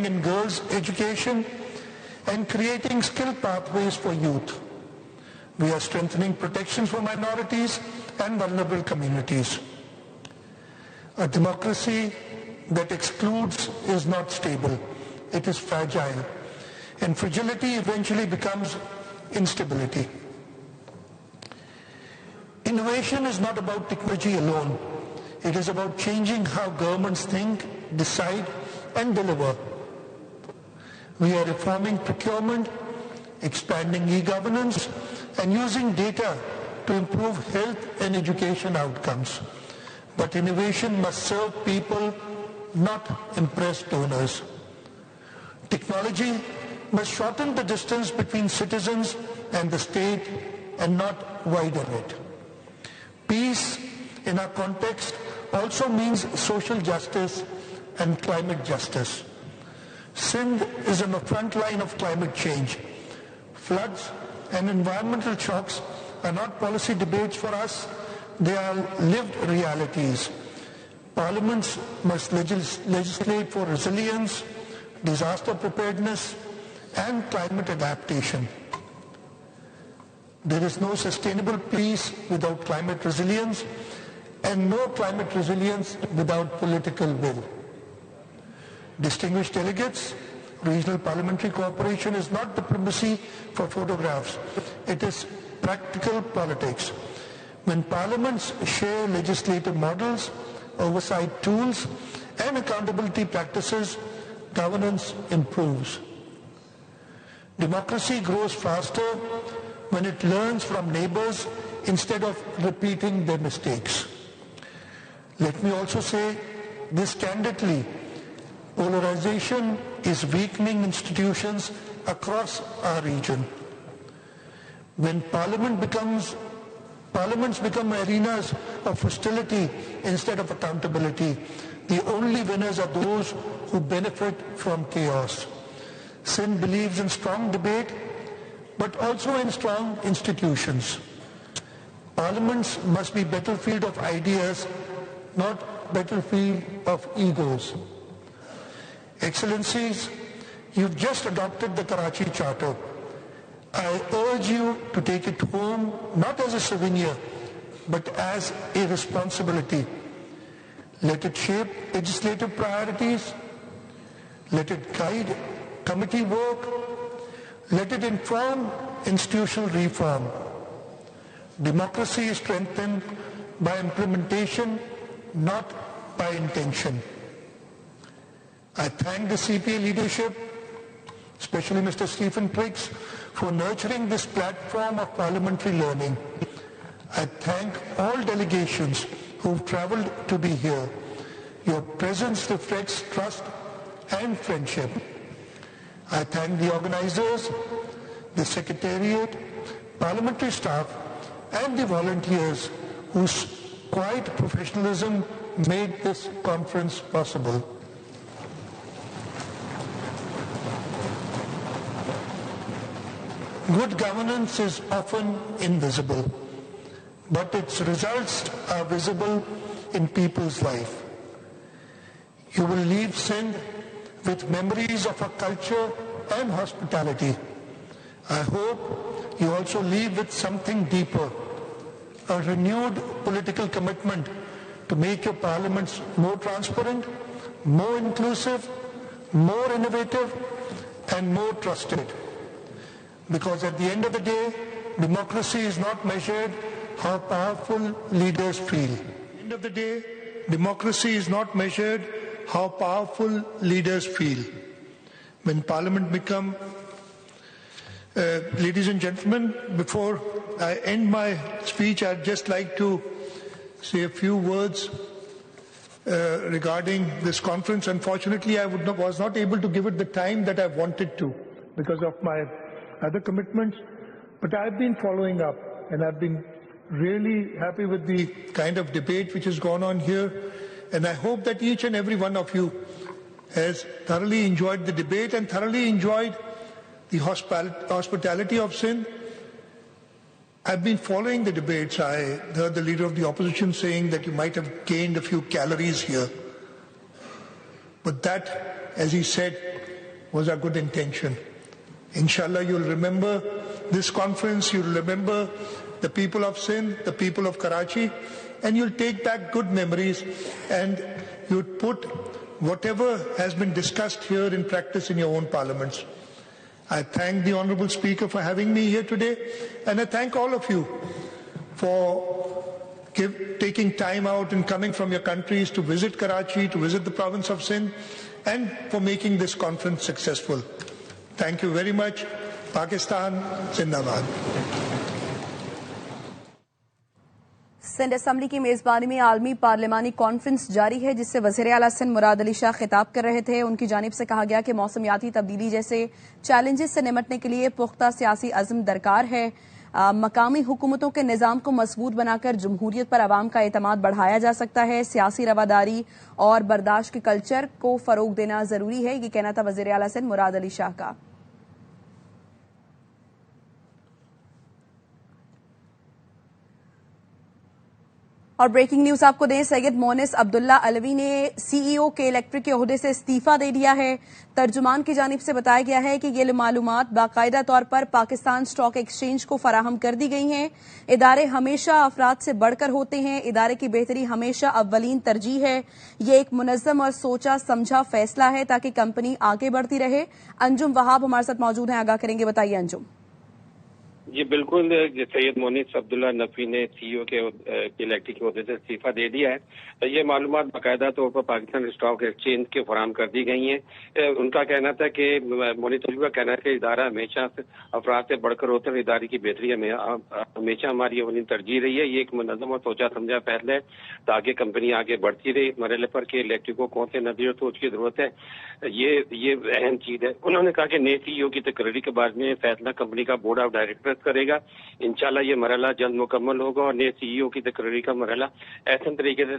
investing in girls' education and creating skill pathways for youth. We are strengthening protections for minorities and vulnerable communities. A democracy that excludes is not stable. It is fragile. And fragility eventually becomes instability. Innovation is not about technology alone. It is about changing how governments think, decide, and deliver. We are reforming procurement, expanding e-governance, and using data to improve health and education outcomes. But innovation must serve people, not impress donors. Technology must shorten the distance between citizens and the state and not widen it. Peace in our context also means social justice and climate justice. Sindh is on the front line of climate change. Floods and environmental shocks are not policy debates for us, they are lived realities. Parliaments must legislate for resilience, disaster preparedness, and climate adaptation. There is no sustainable peace without climate resilience, and no climate resilience without political will. Distinguished delegates, regional parliamentary cooperation is not diplomacy for photographs. It is practical politics. When parliaments share legislative models, oversight tools, and accountability practices, governance improves. Democracy grows faster when it learns from neighbors instead of repeating their mistakes. Let me also say this candidly. Polarization is weakening institutions across our region. When parliaments become arenas of hostility instead of accountability, the only winners are those who benefit from chaos. Sindh believes in strong debate, but also in strong institutions. Parliaments must be battlefield of ideas, not battlefield of egos. Excellencies, you've just adopted the Karachi Charter. I urge you to take it home not as a souvenir, but as a responsibility. Let it shape legislative priorities. Let it guide committee work. Let it inform institutional reform. Democracy is strengthened by implementation, not by intention. I thank the CPA leadership, especially Mr. Stephen Triggs, for nurturing this platform of parliamentary learning. I thank all delegations who've traveled to be here. Your presence reflects trust and friendship. I thank the organizers, the secretariat, parliamentary staff, and the volunteers whose quiet professionalism made this conference possible. Good governance is often invisible, but its results are visible in people's life. You will leave Sindh with memories of a culture and hospitality. I hope you also leave with something deeper, a renewed political commitment to make your parliaments more transparent, more inclusive, more innovative, and more trusted. Because at the end of the day, democracy is not measured how powerful leaders feel. At the end of the day, democracy is not measured how powerful leaders feel. When Parliament become, ladies and gentlemen, before I end my speech, I'd just like to say a few words regarding this conference. Unfortunately, I was not able to give it the time that I wanted to because of my other commitments, but I've been following up and I've been really happy with the kind of debate which has gone on here, and I hope that each and every one of you has thoroughly enjoyed the debate and thoroughly enjoyed the hospitality of Sindh. I've been following the debates. I heard the leader of the opposition saying that you might have gained a few calories here, but that, as he said, was our good intention. Inshallah, you'll remember this conference, you'll remember the people of Sindh, the people of Karachi, and you'll take back good memories and you'll put whatever has been discussed here in practice in your own parliaments. I thank the Honourable Speaker for having me here today, and I thank all of you for taking time out and coming from your countries to visit Karachi, to visit the province of Sindh, and for making this conference successful. Thank you very much. Pakistan, Sindh Murad. Sindh assembly की मेजबानी में आलमी पार्लिमानी conference जारी है, जिससे वज़ीर आला सिंध मुराद अली शाह खिताब कर रहे थे। उनकी जानिब से कहा गया कि मौसमियाती तब्दीली जैसे चैलेंजेस से निपटने के लिए पुख्ता सियासी अज़्म दरकार है। मकामी हुकूमतों के निज़ाम को मजबूत बनाकर जमहूरियत पर अवाम का एतमाद बढ़ाया जा सकता है। सियासी रवादारी और बर्दाश्त के कल्चर को फरोग देना जरूरी है, ये कहना था वज़ीर आला सिंध मुराद अली शाह का। और ब्रेकिंग न्यूज आपको दें, सैयद मोनिस अब्दुल्ला अलवी ने सीईओ के इलेक्ट्रिक के ओहदे से इस्तीफा दे दिया है। तर्जुमान की जानिब से बताया गया है कि ये मालूमात बाकायदा तौर पर पाकिस्तान स्टॉक एक्सचेंज को फराहम कर दी गई हैं। इदारे हमेशा अफराद से बढ़कर होते हैं। इदारे की बेहतरी हमेशा अव्वलीन तरजीह है। ये एक मुनज़्ज़म और सोचा समझा फैसला है ताकि कंपनी आगे बढ़ती रहे। अंजुम वहाब हमारे साथ मौजूद हैं, आगाह करेंगे। बताइए अंजुम। जी बिल्कुल, सैयद मोनिस अब्दुल्ला नकवी ने सीईओ के इलेक्ट्रिक के ओहदे से इस्तीफा दे दिया है। ये मालूमात बाकायदा तौर पर पाकिस्तान स्टॉक एक्सचेंज के फराहम कर दी गई हैं। उनका कहना था कि मोनिस अब्दुल्ला का कहना है कि इदारा हमेशा अफराद से बढ़कर होते हैं। इदारे की बेहतरी हमेशा हमारी अवलीन तरजीह रही है। ये एक मुनज़्ज़म और सोचा समझा फैसला है ताकि कंपनी आगे बढ़ती रहे। इस मरहले पर कि इलेक्ट्रिक को कौन से नजरिए सोच की जरूरत है, ये अहम चीज है। उन्होंने कहा कि नए सीईओ की तकरीरी के बाद में फैसला कंपनी का बोर्ड ऑफ डायरेक्टर्स करेगा। इंशाल्लाह ये मरहला जल्द मुकम्मल होगा और नए सीईओ की तकरीरी का मरहला ऐसे तरीके से